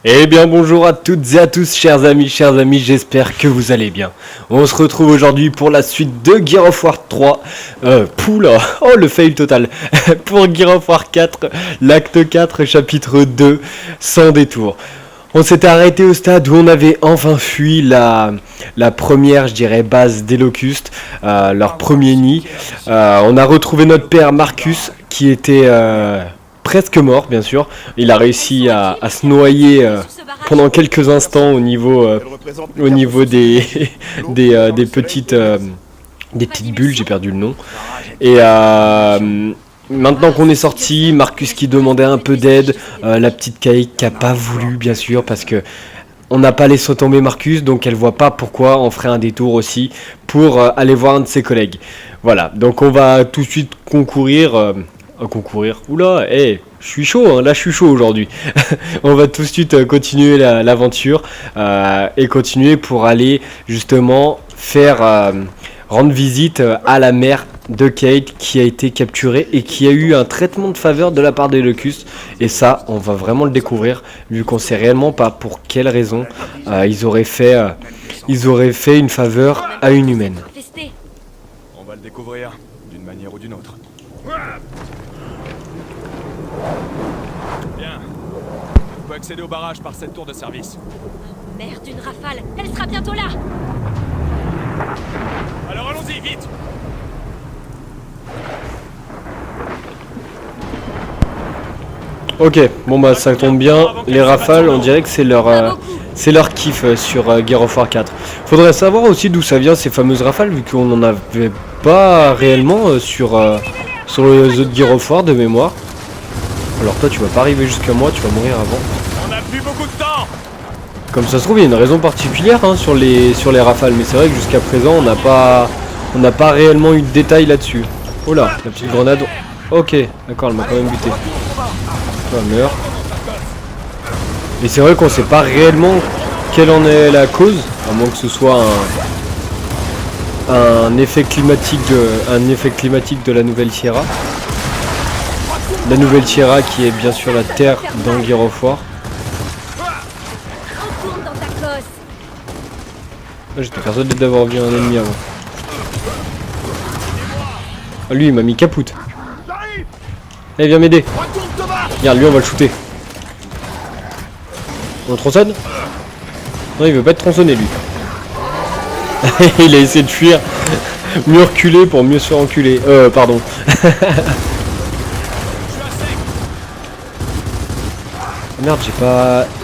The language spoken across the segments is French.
Eh bien bonjour à toutes et à tous chers amis, j'espère que vous allez bien. On se retrouve aujourd'hui pour la suite de Gear of War 3. Poula, oh le fail total. Pour Gear of War 4, l'acte 4, chapitre 2, sans détour. On s'était arrêté au stade où on avait enfin fui la première, je dirais, base des Locustes, leur premier nid. On a retrouvé notre père Marcus qui était presque mort, bien sûr. Il a réussi à se noyer pendant quelques instants au niveau des, des petites bulles, j'ai perdu le nom. Et maintenant qu'on est sorti, Marcus qui demandait un peu d'aide, la petite Kaïk qui a pas voulu bien sûr parce que on n'a pas laissé tomber Marcus, donc elle voit pas pourquoi on ferait un détour aussi pour aller voir un de ses collègues. Voilà, donc on va tout de suite concourir. Oula, je suis chaud, hein, là je suis chaud aujourd'hui. On va tout de suite continuer l'aventure et continuer pour aller justement faire rendre visite à la mère de Kate qui a été capturée et qui a eu un traitement de faveur de la part des Locustes. Et ça, on va vraiment le découvrir vu qu'on sait réellement pas pour quelle raison ils auraient fait une faveur à une humaine. On va le découvrir d'une manière ou d'une autre. Bien. On peut accéder au barrage par cette tour de service. Merde, une rafale. Elle sera bientôt là. Alors allons-y, vite. Ok, bon bah ça tombe bien, les rafales on dirait que c'est leur kiff sur Gear of War 4. Faudrait savoir aussi d'où ça vient ces fameuses rafales vu qu'on n'en avait pas réellement sur les autres Gear of War de mémoire. Alors toi tu vas pas arriver jusqu'à moi, tu vas mourir avant. On a plus beaucoup de temps. Comme ça se trouve il y a une raison particulière hein, sur les rafales, mais c'est vrai que jusqu'à présent on n'a pas réellement eu de détails là-dessus. Oh là, la petite grenade. Ok, d'accord, elle m'a quand même buté. Meurt. Et c'est vrai qu'on sait pas réellement quelle en est la cause, à moins que ce soit un effet climatique de la Nouvelle Sierra. La Nouvelle Sierra qui est bien sûr la terre dans Gear of War. Retourne dans ta cosse. J'étais persuadé d'avoir vu un ennemi avant. Ah, lui il m'a mis capoute. Eh viens m'aider. Regarde, lui on va le shooter. On le tronçonne? Non, il veut pas être tronçonné lui. Il a essayé de fuir. Mieux reculer pour mieux se faire enculer. Pardon. Merde,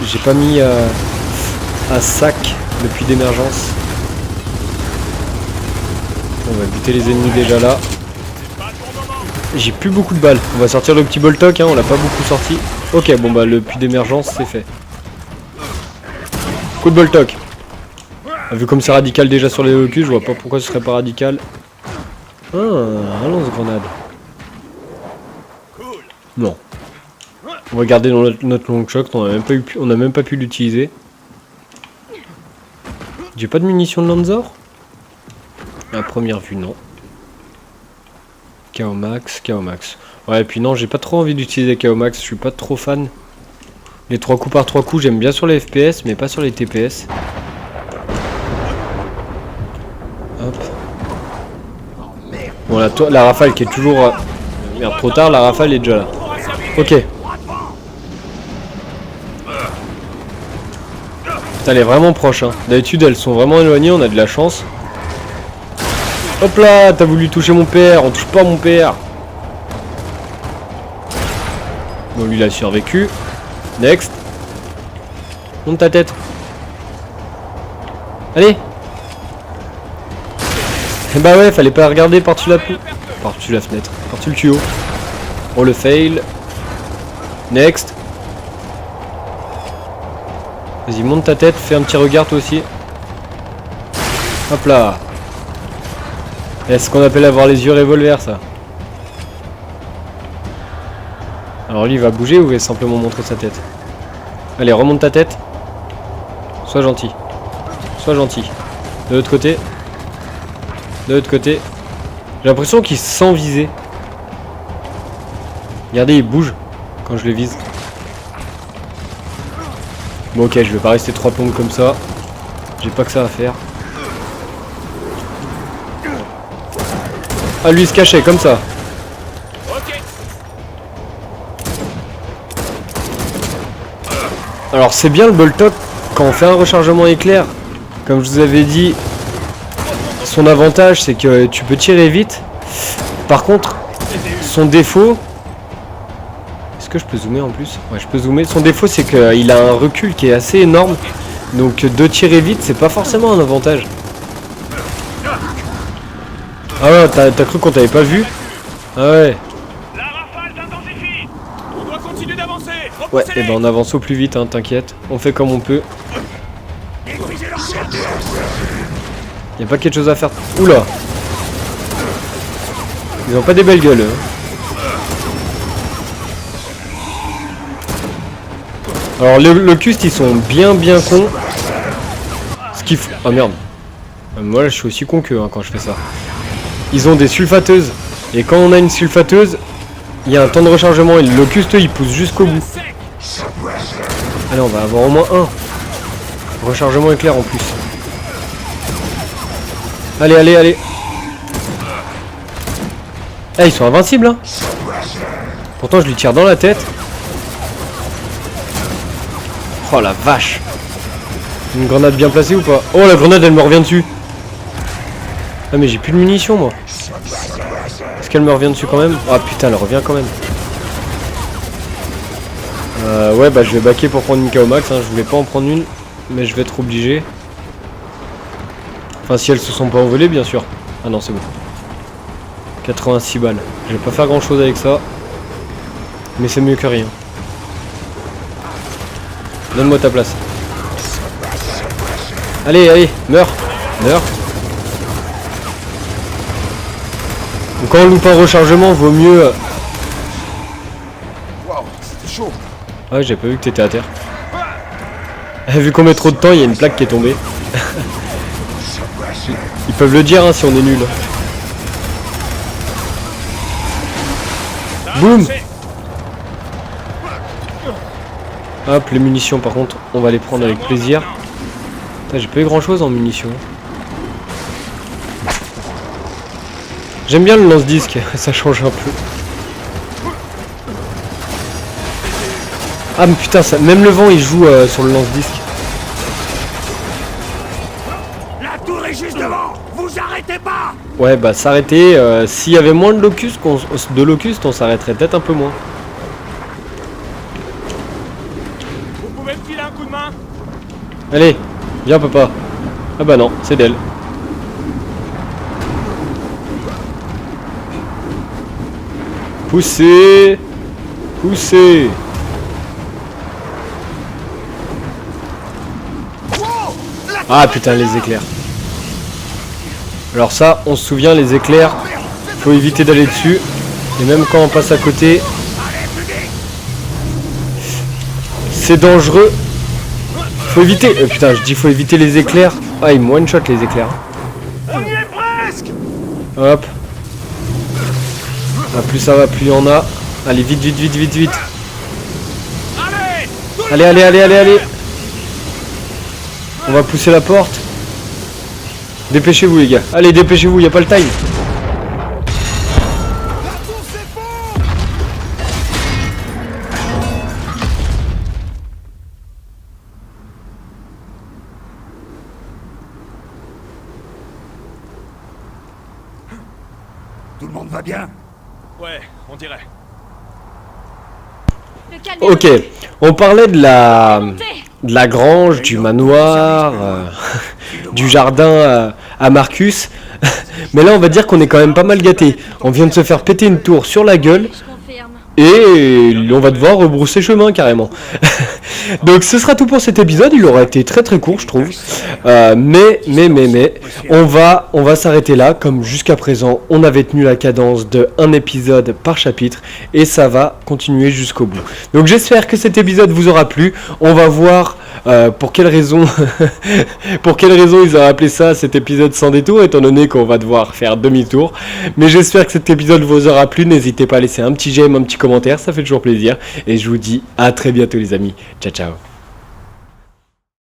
j'ai pas mis un sac de puits d'émergence. On va buter les ennemis déjà là. J'ai plus beaucoup de balles. On va sortir le petit Boltok, hein, on l'a pas beaucoup sorti. Ok, bon bah le puits d'émergence c'est fait. Coup de Boltok. Vu comme c'est radical déjà sur les locus, je vois pas pourquoi ce serait pas radical. Ah, un lance-grenade. Non. On va garder dans notre long shot, on a même pas pu l'utiliser. J'ai pas de munitions de Lanzor? À première vue, non. KO max. Ouais, et puis non, j'ai pas trop envie d'utiliser KO max, je suis pas trop fan. Les 3 coups par 3 coups, j'aime bien sur les FPS, mais pas sur les TPS. Hop. Bon, la rafale qui est toujours... Merde, trop tard, la rafale est déjà là. Ok. Putain, elle est vraiment proche, hein. D'habitude, elles sont vraiment éloignées, on a de la chance. Hop là, t'as voulu toucher mon père, on touche pas mon père. Bon, lui il a survécu. Next. Monte ta tête. Allez. Eh bah ouais, fallait pas regarder par-dessus la fenêtre, par-dessus le tuyau. Oh le fail. Next. Vas-y, monte ta tête, fais un petit regard toi aussi. Hop là. C'est ce qu'on appelle avoir les yeux revolver, ça. Alors lui il va bouger ou il va simplement montrer sa tête? Allez, remonte ta tête. Sois gentil. Sois gentil. De l'autre côté. De l'autre côté. J'ai l'impression qu'il se sent viser. Regardez, il bouge quand je le vise. Bon ok, je vais pas rester 3 plombes comme ça. J'ai pas que ça à faire. Ah lui il se cachait comme ça. Ok. Alors c'est bien le Boltok quand on fait un rechargement éclair. Comme je vous avais dit, son avantage c'est que tu peux tirer vite. Par contre, son défaut... Est-ce que je peux zoomer en plus? Ouais, je peux zoomer. Son défaut c'est qu'il a un recul qui est assez énorme. Donc de tirer vite c'est pas forcément un avantage. Ah ouais, t'as cru qu'on t'avait pas vu? Ah ouais. La rafale s'intensifie. On doit continuer d'avancer. Ouais, et ben on avance au plus vite, hein, t'inquiète. On fait comme on peut. Y'a pas quelque chose à faire. Oula. Ils ont pas des belles gueules, hein. Alors les locustes ils sont bien cons. Ce qu'il faut... Oh merde. Moi là je suis aussi con qu'eux hein, quand je fais ça. Ils ont des sulfateuses. Et quand on a une sulfateuse, il y a un temps de rechargement et le locuste il pousse jusqu'au bout. Allez, on va avoir au moins un. Rechargement éclair en plus. Allez. Ah, ils sont invincibles hein. Pourtant je lui tire dans la tête. Oh la vache. Une grenade bien placée ou pas? Oh la grenade elle me revient dessus. Ah mais j'ai plus de munitions moi. Est-ce qu'elle me revient dessus quand même? Ah putain elle revient quand même. Ouais bah je vais baquer pour prendre une KO max hein. Je voulais pas en prendre une. Mais je vais être obligé. Enfin si elles se sont pas envolées bien sûr. Ah non c'est bon. 86 balles. Je vais pas faire grand chose avec ça. Mais c'est mieux que rien. Donne-moi ta place. Allez, meurs. Donc quand on loupe un rechargement, vaut mieux... Waouh, c'était chaud. Ouais, j'ai pas vu que t'étais à terre. Vu qu'on met trop de temps, il y a une plaque qui est tombée. Ils peuvent le dire hein, si on est nul. Boum. Hop, les munitions par contre, on va les prendre avec plaisir. J'ai pas eu grand chose en munitions. J'aime bien le lance-disque, ça change un peu. Ah mais putain, ça, même le vent il joue sur le lance-disque. La tour est juste devant. Vous arrêtez pas. Ouais bah s'arrêter, s'il y avait moins de locustes, on s'arrêterait peut-être un peu moins. Vous pouvez me filer un coup de main? Allez, viens papa. Ah bah non, c'est d'elle. Poussez. Ah putain les éclairs. Alors ça, on se souvient les éclairs, faut éviter d'aller dessus. Et même quand on passe à côté, c'est dangereux. Faut éviter. Putain, je dis faut éviter les éclairs. Ah, ils me one shot les éclairs. On y est presque. Hop. Ah, plus ça va, plus il y en a. Allez, vite. Allez. On va pousser la porte. Dépêchez-vous les gars. Allez, dépêchez-vous, y a pas le time. Tout le monde va bien? Ouais, on dirait. Le calme Ok, on parlait de la grange, du manoir, du jardin à Marcus. Mais là on va dire qu'on est quand même pas mal gâté. On vient de se faire péter une tour sur la gueule. Je confirme. Et on va devoir rebrousser chemin carrément. Donc ce sera tout pour cet épisode, il aura été très court je trouve. Mais on va s'arrêter là. Comme jusqu'à présent on avait tenu la cadence de un épisode par chapitre. Et ça va continuer jusqu'au bout. Donc j'espère que cet épisode vous aura plu. On va voir pour quelle raison ils ont appelé ça cet épisode sans détour, étant donné qu'on va devoir faire demi-tour. Mais j'espère que cet épisode vous aura plu. N'hésitez pas à laisser un petit j'aime, un petit commentaire, ça fait toujours plaisir. Et je vous dis à très bientôt les amis. Ciao.